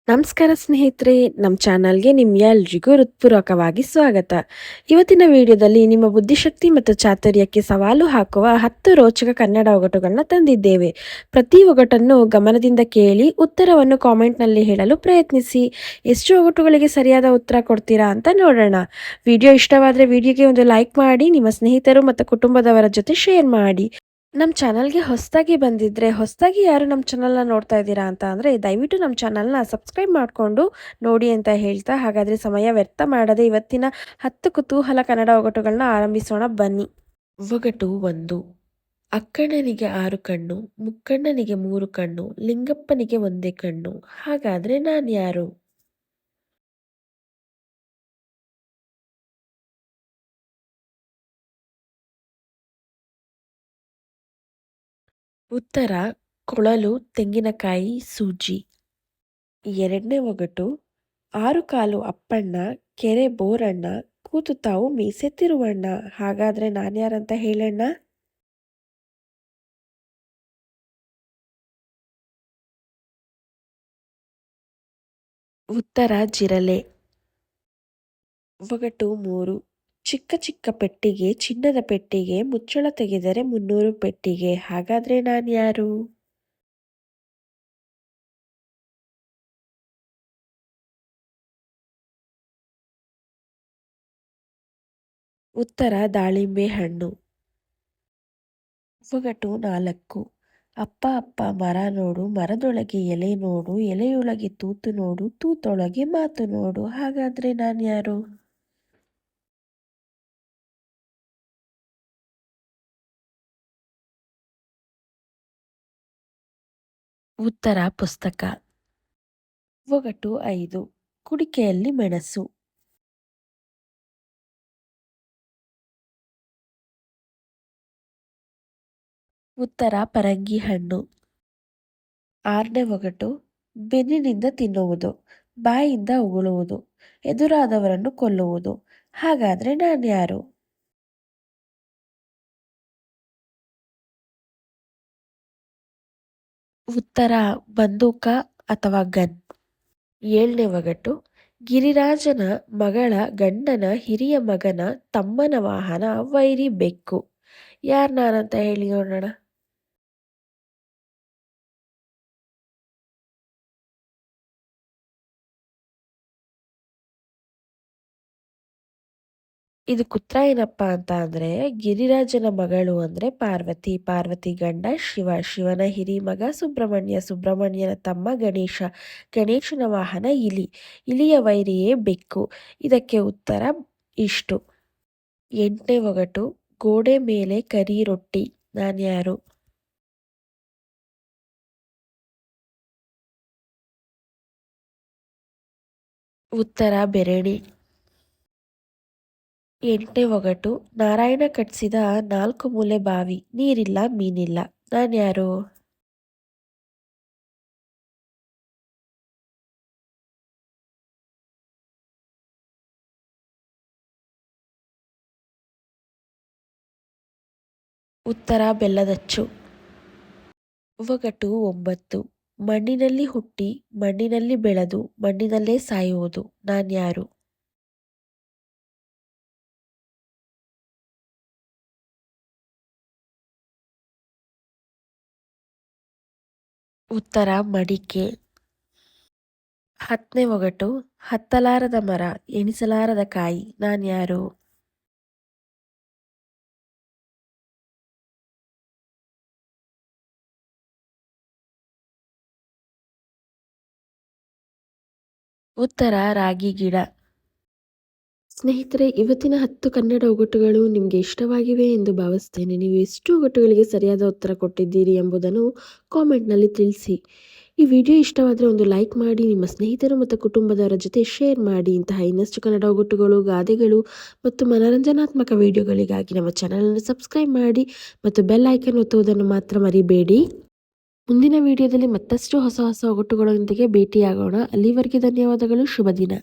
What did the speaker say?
ನಮಸ್ಕಾರ ಸ್ನೇಹಿತರೆ, ನಮ್ಮ ಚಾನಲ್ಗೆ ನಿಮ್ಮೆಲ್ರಿಗೂ ಹೃತ್ಪೂರ್ವಕವಾಗಿ ಸ್ವಾಗತ. ಇವತ್ತಿನ ವಿಡಿಯೋದಲ್ಲಿ ನಿಮ್ಮ ಬುದ್ಧಿಶಕ್ತಿ ಮತ್ತು ಚಾತುರ್ಯಕ್ಕೆ ಸವಾಲು ಹಾಕುವ 10 ರೋಚಕ ಕನ್ನಡ ಒಗಟುಗಳನ್ನ ತಂದಿದ್ದೇವೆ. ಪ್ರತಿ ಒಗಟನ್ನು ಗಮನದಿಂದ ಕೇಳಿ ಉತ್ತರವನ್ನು ಕಾಮೆಂಟ್ನಲ್ಲಿ ಹೇಳಲು ಪ್ರಯತ್ನಿಸಿ. ಎಷ್ಟು ಒಗಟುಗಳಿಗೆ ಸರಿಯಾದ ಉತ್ತರ ಕೊಡ್ತೀರಾ ಅಂತ ನೋಡೋಣ. ವಿಡಿಯೋ ಇಷ್ಟವಾದರೆ ವಿಡಿಯೋಗೆ ಒಂದು ಲೈಕ್ ಮಾಡಿ, ನಿಮ್ಮ ಸ್ನೇಹಿತರು ಮತ್ತು ಕುಟುಂಬದವರ ಜೊತೆ ಶೇರ್ ಮಾಡಿ. ನಮ್ಮ ಚಾನಲ್ಗೆ ಹೊಸದಾಗಿ ಬಂದಿದ್ದರೆ, ಹೊಸದಾಗಿ ಯಾರು ನಮ್ಮ ಚಾನಲ್ನ ನೋಡ್ತಾ ಇದ್ದೀರಾ ಅಂತ ಅಂದರೆ ದಯವಿಟ್ಟು ನಮ್ಮ ಚಾನಲ್ನ ಸಬ್ಸ್ಕ್ರೈಬ್ ಮಾಡಿಕೊಂಡು ನೋಡಿ ಅಂತ ಹೇಳ್ತಾ, ಹಾಗಾದರೆ ಸಮಯ ವ್ಯರ್ಥ ಮಾಡದೆ ಇವತ್ತಿನ 10 ಕುತೂಹಲ ಕನ್ನಡ ಒಗಟುಗಳನ್ನ ಆರಂಭಿಸೋಣ ಬನ್ನಿ. ಒಗಟು 1. ಅಕ್ಕಣ್ಣನಿಗೆ 6 ಕಣ್ಣು, ಮುಕ್ಕಣ್ಣನಿಗೆ 3 ಕಣ್ಣು, ಲಿಂಗಪ್ಪನಿಗೆ ಒಂದೇ ಕಣ್ಣು, ಹಾಗಾದರೆ ನಾನು ಯಾರು? ಉತ್ತರ ಕೊಳಲು, ತೆಂಗಿನಕಾಯಿ, ಸೂಜಿ. 2ನೇ ಒಗಟು. 6 ಕಾಲು ಅಪ್ಪಣ್ಣ, ಕೆರೆ ಬೋರಣ್ಣ, ಕೂತು ತಾವು ಮೀಸೆ ತಿರುವಣ್ಣ, ಹಾಗಾದ್ರೆ ನಾನ್ಯಾರಂತ ಹೇಳಣ್ಣ? ಉತ್ತರ ಜಿರಲೆ. ಒಗಟು 3. ಚಿಕ್ಕ ಚಿಕ್ಕ ಪೆಟ್ಟಿಗೆ, ಚಿನ್ನದ ಪೆಟ್ಟಿಗೆ, ಮುಚ್ಚಳ ತೆಗೆದರೆ 300 ಪೆಟ್ಟಿಗೆ, ಹಾಗಾದ್ರೆ ನಾನ್ಯಾರು? ಉತ್ತರ ದಾಳಿಂಬೆ ಹಣ್ಣು. ಒಗಟು 4. ಅಪ್ಪ ಅಪ್ಪ ಮರ ನೋಡು, ಮರದೊಳಗೆ ಎಲೆ ನೋಡು, ಎಲೆಯೊಳಗೆ ತೂತು ನೋಡು, ತೂತೊಳಗೆ ಮಾತು ನೋಡು, ಹಾಗಾದ್ರೆ ನಾನ್ಯಾರು? ಉತ್ತರ ಪುಸ್ತಕ. ಒಗಟು 5. ಕುಡಿಕೆಯಲ್ಲಿ ಮೆಣಸು. ಉತ್ತರ ಪರಂಗಿ ಹಣ್ಣು. 6ನೇ ಒಗಟು. ಬೆನ್ನಿನಿಂದ ತಿನ್ನುವುದು, ಬಾಯಿಂದ ಉಗುಳುವುದು, ಎದುರಾದವರನ್ನು ಕೊಲ್ಲುವುದು, ಹಾಗಾದ್ರೆ ನಾನ್ಯಾರು? ಉತ್ತರ ಬಂದೂಕ ಅಥವಾ ಗನ್. 7ನೇ ಒಗಟು. ಗಿರಿರಾಜನ ಮಗಳ ಗಂಡನ ಹಿರಿಯ ಮಗನ ತಮ್ಮನ ವಾಹನ ವೈರಿ ಬೆಕ್ಕು, ಯಾರ್ ನಾನಂತ ಹೇಳಿ ನೋಡೋಣ? ಇದು ಕುತ್ರ ಏನಪ್ಪ ಅಂತ ಅಂದರೆ, ಗಿರಿರಾಜನ ಮಗಳು ಅಂದರೆ ಪಾರ್ವತಿ, ಪಾರ್ವತಿ ಗಂಡ ಶಿವ, ಶಿವನ ಹಿರಿ ಮಗ ಸುಬ್ರಹ್ಮಣ್ಯ, ಸುಬ್ರಹ್ಮಣ್ಯನ ತಮ್ಮ ಗಣೇಶ, ಗಣೇಶನ ವಾಹನ ಇಲಿ, ಇಲಿಯ ವೈರಿಯೇ ಬೆಕ್ಕು. ಇದಕ್ಕೆ ಉತ್ತರ ಇಷ್ಟು. 8ನೇ ಒಗಟು. ಗೋಡೆ ಮೇಲೆ ಕರಿ ರೊಟ್ಟಿ, ನಾನ್ಯಾರು? ಉತ್ತರ ಬೆರಣಿ. 8ನೇ ಒಗಟು. ನಾರಾಯಣ ಕಟ್ಸಿದ 4 ಮೂಲೆ ಬಾವಿ, ನೀರಿಲ್ಲ ಮೀನಿಲ್ಲ, ನಾನ್ಯಾರು? ಉತ್ತರ ಬೆಲ್ಲದಚ್ಚು. ಒಗಟು 9. ಮಣ್ಣಿನಲ್ಲಿ ಹುಟ್ಟಿ, ಮಣ್ಣಿನಲ್ಲಿ ಬೆಳೆದು, ಮಣ್ಣಿನಲ್ಲೇ ಸಾಯುವುದು, ನಾನ್ಯಾರು? ಉತ್ತರ ಮಡಿಕೆ. 10ನೇ ಒಗಟು. ಹತ್ತಲಾರದ ಮರ, ಎಣಿಸಲಾರದ ಕಾಯಿ, ನಾನ್ಯಾರು? ಉತ್ತರ ರಾಗಿ ಗಿಡ. ಸ್ನೇಹಿತರೆ, ಇವತ್ತಿನ 10 ಕನ್ನಡ ಒಗಟುಗಳು ನಿಮಗೆ ಇಷ್ಟವಾಗಿವೆ ಎಂದು ಭಾವಿಸ್ತೇನೆ. ನೀವು ಎಷ್ಟು ಒಗಟುಗಳಿಗೆ ಸರಿಯಾದ ಉತ್ತರ ಕೊಟ್ಟಿದ್ದೀರಿ ಎಂಬುದನ್ನು ಕಾಮೆಂಟ್ನಲ್ಲಿ ತಿಳಿಸಿ. ಈ ವಿಡಿಯೋ ಇಷ್ಟವಾದರೆ ಒಂದು ಲೈಕ್ ಮಾಡಿ, ನಿಮ್ಮ ಸ್ನೇಹಿತರು ಮತ್ತು ಕುಟುಂಬದವರ ಜೊತೆ ಶೇರ್ ಮಾಡಿ. ಇಂತಹ ಇನ್ನಷ್ಟು ಕನ್ನಡ ಒಗಟುಗಳು, ಗಾದೆಗಳು ಮತ್ತು ಮನರಂಜನಾತ್ಮಕ ವಿಡಿಯೋಗಳಿಗಾಗಿ ನಮ್ಮ ಚಾನಲನ್ನು ಸಬ್ಸ್ಕ್ರೈಬ್ ಮಾಡಿ ಮತ್ತು ಬೆಲ್ ಐಕನ್ ಒತ್ತುವುದನ್ನು ಮಾತ್ರ ಮರಿಬೇಡಿ. ಮುಂದಿನ ವಿಡಿಯೋದಲ್ಲಿ ಮತ್ತಷ್ಟು ಹೊಸ ಹೊಸ ಒಗಟುಗಳೊಂದಿಗೆ ಭೇಟಿಯಾಗೋಣ. ಅಲ್ಲಿವರೆಗೆ ಧನ್ಯವಾದಗಳು. ಶುಭ ದಿನ.